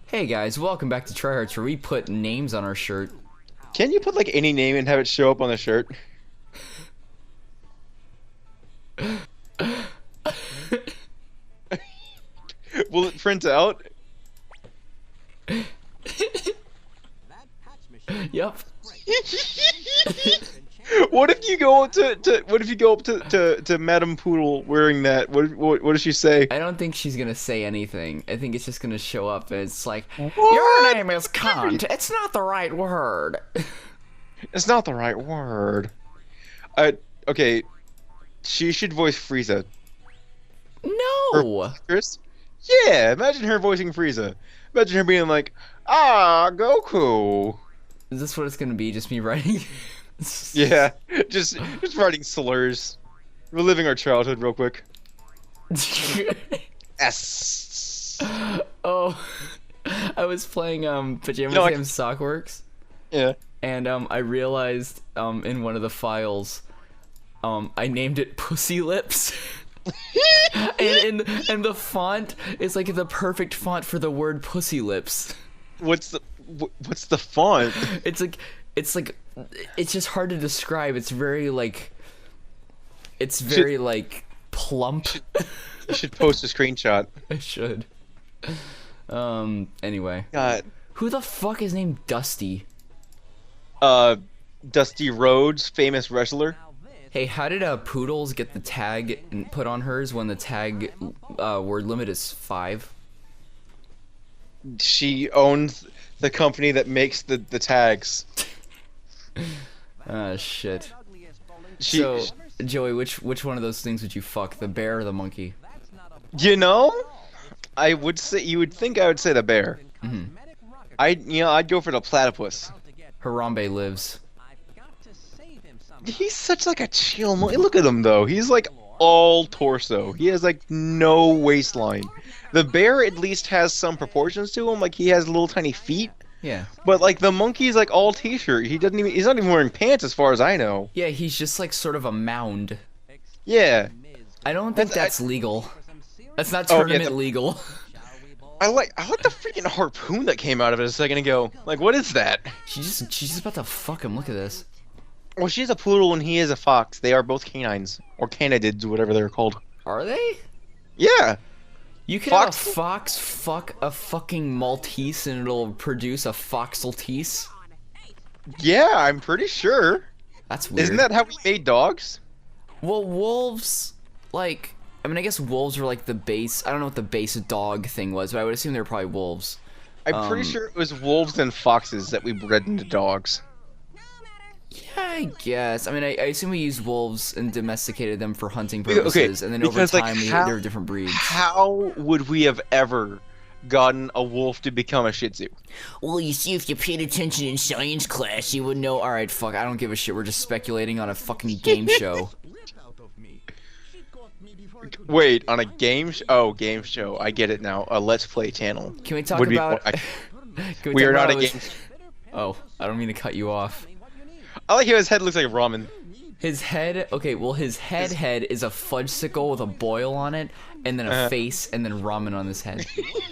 Hey guys, welcome back to Tryhards, where we put names on our shirt. Can you put like any name and have it show up on the shirt? Will it print out? Yep. What if you go up to Madame Poodle wearing that? What does she say? I don't think she's gonna say anything. I think it's just gonna show up and it's like, What? your name is cunt. It's not the right word. It's not the right word. Okay. She should voice Frieza. No. Chris? Yeah, imagine her voicing Frieza. Imagine her being like, Goku. Is this what it's gonna be? Just me writing? Yeah, just writing slurs. Reliving our childhood real quick. S. Oh, I was playing Pajama Sam Sockworks. Yeah. And I realized in one of the files, I named it Pussy Lips. and the font is like the perfect font for the word Pussy Lips. What's the font? It's just hard to describe. It's very plump. You should post a screenshot. I should. Anyway. God. Who the fuck is named Dusty? Dusty Rhodes, famous wrestler. Hey, how did Poodles get the tag put on hers when the tag word limit is 5? She owns the company that makes the tags. Shit. So, Joey, which one of those things would you fuck? The bear or the monkey? You know, I would say you would think I would say the bear. Mm-hmm. I'd go for the platypus. Harambe lives. He's such like a chill monkey. Look at him though. He's like all torso. He has like no waistline. The bear at least has some proportions to him. Like he has little tiny feet. Yeah. But like the monkey's like all t-shirt. He's not even wearing pants as far as I know. Yeah, he's just like sort of a mound. Yeah. I don't think that's legal. That's not tournament legal. I like the freaking harpoon that came out of it a second ago. Like what is that? She's just about to fuck him. Look at this. Well, she's a poodle and he is a fox. They are both canines or canidids, whatever they're called. Are they? Yeah. You can have a fox fuck a fucking Maltese and it'll produce a Foxaltese? Yeah, I'm pretty sure. That's weird. Isn't that how we made dogs? Well, wolves, I guess wolves were like the base. I don't know what the base dog thing was, but I would assume they were probably wolves. I'm pretty sure it was wolves and foxes that we bred into dogs. Yeah, I guess. I mean, I assume we used wolves and domesticated them for hunting purposes, and then over time there were different breeds. How would we have ever gotten a wolf to become a Shih Tzu? Well, you see, if you paid attention in science class, you would know. All right, fuck, I don't give a shit. We're just speculating on a fucking game show. Wait, on a game show? Oh, game show. I get it now. A Let's Play channel. Can we talk about... we are not a game... Oh, I don't mean to cut you off. I like how his head looks like ramen. His head, okay, well his head is a fudgesicle with a boil on it, and then a face, and then ramen on his head,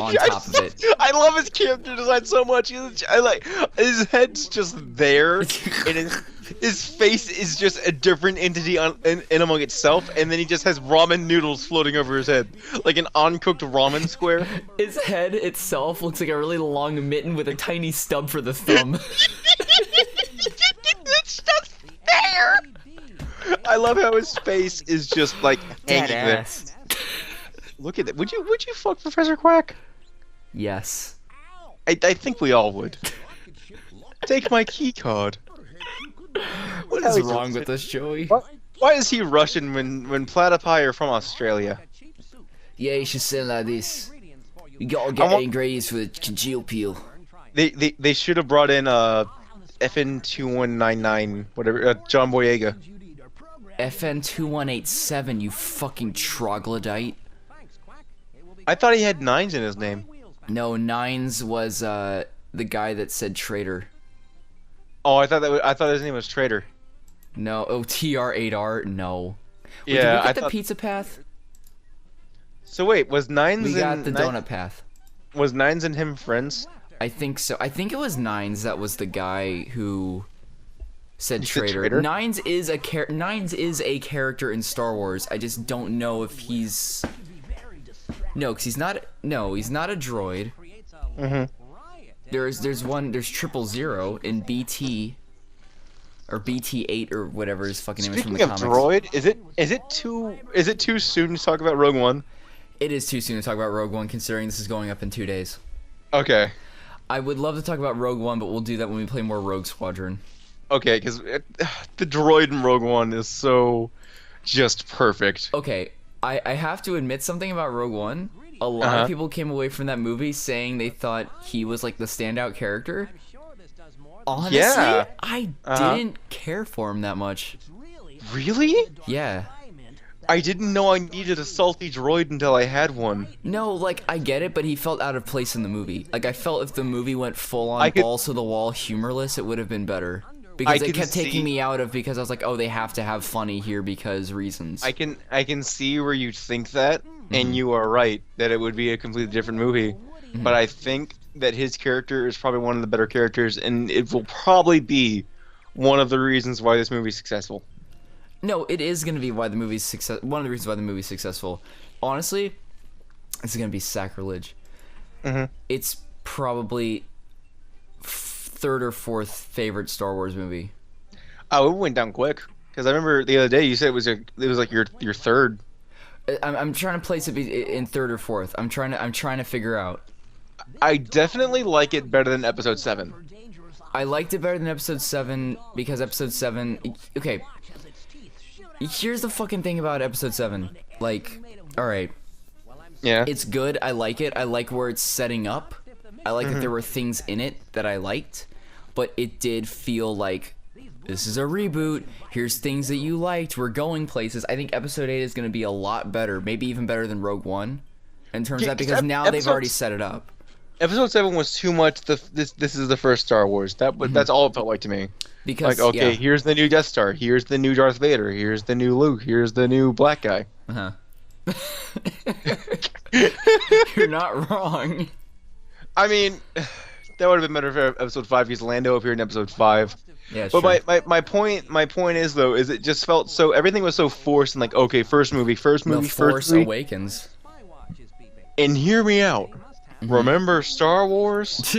on top of it. I love his character design so much. I like his head's just there, and his face is just a different entity in among itself, and then he just has ramen noodles floating over his head, like an uncooked ramen square. His head itself looks like a really long mitten with a tiny stub for the thumb. It's just there. I love how his face is just like hanging there. Look at that. Would you fuck Professor Quack? Yes. I think we all would. Take my key card. What is wrong with this, Joey? Why is he Russian when Platypi are from Australia? Yeah, you should say it like this. You gotta get the ingredients for the congeal peel. They should have brought in FN2199, whatever, John Boyega. FN2187, you fucking troglodyte. I thought he had 9s in his name. No, Nines was the guy that said traitor. Oh, I thought his name was Traitor. No, oh, TR8R, no. Wait, Yeah, did we get the pizza path? So wait, was Nines We got the donut path. Was Nines and him friends? I think so. I think it was Nines that was the guy who said You said traitor. traitor? Nines is a character in Star Wars. I just don't know if he's no, because he's not. No, he's not a droid. Mm-hmm. There's 000 in BT or BT8 or whatever his fucking name is from the Speaking of comics. droid, is it too soon to talk about Rogue One? It is too soon to talk about Rogue One, considering this is going up in 2 days. Okay. I would love to talk about Rogue One, but we'll do that when we play more Rogue Squadron. Okay, because the droid in Rogue One is so just perfect. Okay, I have to admit something about Rogue One. A lot of people came away from that movie saying they thought he was like the standout character. Honestly, Yeah. I didn't care for him that much. Really? Yeah. I didn't know I needed a salty droid until I had one. No, like, I get it, but he felt out of place in the movie. Like, I felt if the movie went full-on I could- balls to the wall humorless, it would have been better. Because it can kept see- taking me out of, because I was like, oh, they have to have funny here because reasons. I can see where you think that, and you are right that it would be a completely different movie. But I think that his character is probably one of the better characters, and it will probably be one of the reasons why this movie is successful. No, it is going to be why the movie's one of the reasons why the movie's successful. Honestly, this is going to be sacrilege. It's probably third or fourth favorite Star Wars movie. Oh, it went down quick. Because I remember the other day you said it was like your third. I'm trying to place it in third or fourth. I'm trying to figure out. I definitely like it better than Episode 7. I liked it better than Episode 7 because Episode 7... Okay. Here's the fucking thing about Episode 7. Like, alright. Yeah. It's good. I like it. I like where it's setting up. I like that there were things in it that I liked. But it did feel like, this is a reboot. Here's things that you liked. We're going places. I think Episode 8 is going to be a lot better. Maybe even better than Rogue One. In terms of that, because now they've already set it up. Episode 7 was too much. This is the first Star Wars. That's all it felt like to me. Because, like, okay, yeah. here's the new Death Star. Here's the new Darth Vader. Here's the new Luke. Here's the new black guy. Uh-huh. You're not wrong. I mean, that would have been better for Episode 5 because Lando appeared in Episode 5. Yeah, it's But true. my point is though is it just felt so everything was so forced and like okay first movie The first Force movie Awakens. and hear me out. Remember Star Wars?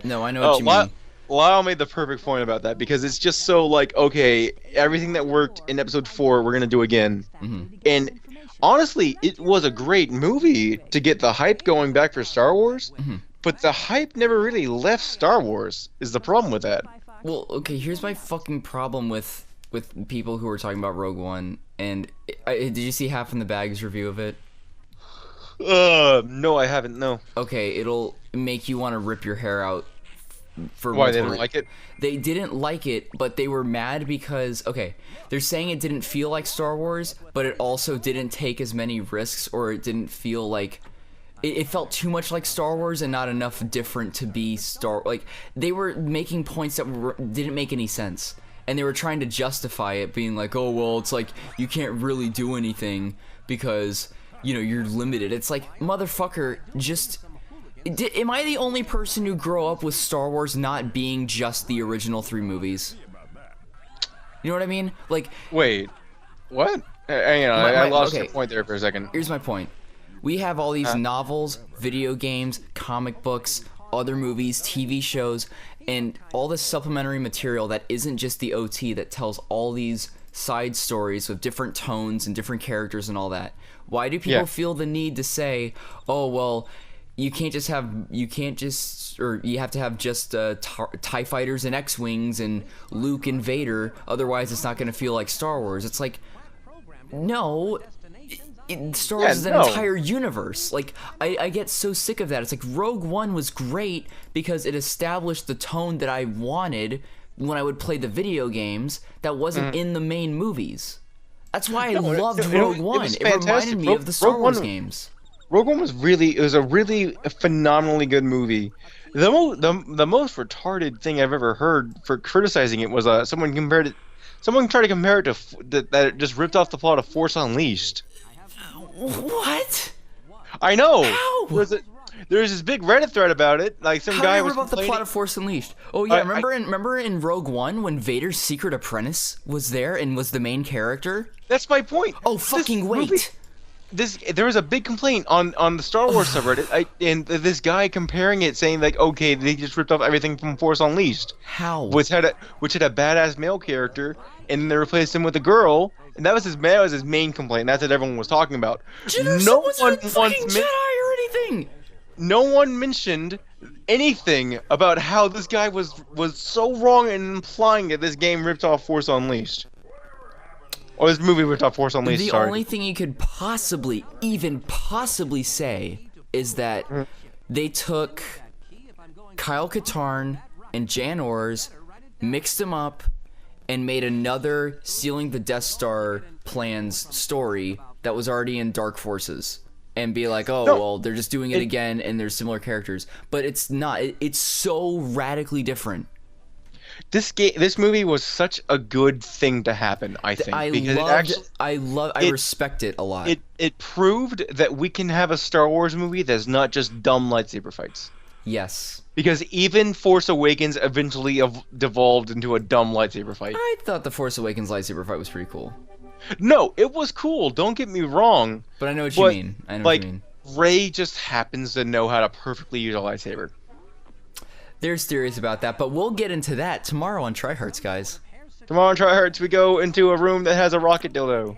No, I know what you mean. Lyle made the perfect point about that because it's just so like okay everything that worked in Episode 4 we're gonna do again, and honestly it was a great movie to get the hype going back for Star Wars, but the hype never really left Star Wars is the problem with that. Well, okay, here's my fucking problem with people who are talking about Rogue One. And did you see Half in the Bag's review of it? No, I haven't. No. Okay, it'll make you want to rip your hair out. For Why they multiple didn't like it? They didn't like it, but they were mad because, okay, they're saying it didn't feel like Star Wars, but it also didn't take as many risks, or it didn't feel like... It felt too much like Star Wars and not enough different to be Like, they were making points that didn't make any sense. And they were trying to justify it, being like, oh, well, it's like, you can't really do anything because, you know, you're limited. It's like, motherfucker, just... Am I the only person who grew up with Star Wars not being just the original 3 movies? You know what I mean? Like... Wait. What? Hang on, I lost your point there for a second. Here's my point. We have all these novels, video games, comic books, other movies, TV shows, and all this supplementary material that isn't just the OT that tells all these side stories with different tones and different characters and all that. Why do people feel the need to say, oh, well, you have to have just TIE fighters and X-Wings and Luke and Vader, otherwise it's not going to feel like Star Wars. It's like, no... Star Wars is an entire universe. Like, I get so sick of that. It's like Rogue One was great because it established the tone that I wanted when I would play the video games that wasn't in the main movies. That's why I loved Rogue One. It reminded me of the Star Wars games. Rogue One was a really phenomenally good movie. The most retarded thing I've ever heard for criticizing it was someone tried to compare it to that it just ripped off the plot of Force Unleashed. What? I know. How? There's this big Reddit thread about it. Like some How guy do you was rip off the complaining. plot of Force Unleashed? Oh yeah, I- remember in Rogue One when Vader's secret apprentice was there and was the main character? That's my point. Oh fucking wait! There was a big complaint on the Star Wars subreddit, and this guy comparing it, saying like, okay, they just ripped off everything from Force Unleashed, How? which had a badass male character, and then they replaced him with a girl, and that was his main complaint. That's what everyone was talking about. No one fucking Jedi or anything. No one mentioned anything about how this guy was so wrong in implying that this game ripped off Force Unleashed. Or this movie ripped off Force Unleashed, The sorry. only thing you could even possibly say is that they took Kyle Katarn and Jan Ors, mixed them up, and made another Sealing the Death Star plans story that was already in Dark Forces. And be like, oh, No, well, they're just doing it again, and there's similar characters. But it's not. It's so radically different. This movie was such a good thing to happen, I think, because I respect it a lot. it proved that we can have a Star Wars movie that's not just dumb lightsaber fights. Yes. Because even Force Awakens eventually devolved into a dumb lightsaber fight. I thought the Force Awakens lightsaber fight was pretty cool. No, it was cool. Don't get me wrong. But I know what you mean. I know what you mean. Rey just happens to know how to perfectly use a lightsaber. There's theories about that, but we'll get into that tomorrow on Tryhards, guys. Tomorrow on Tryhards, we go into a room that has a rocket dildo.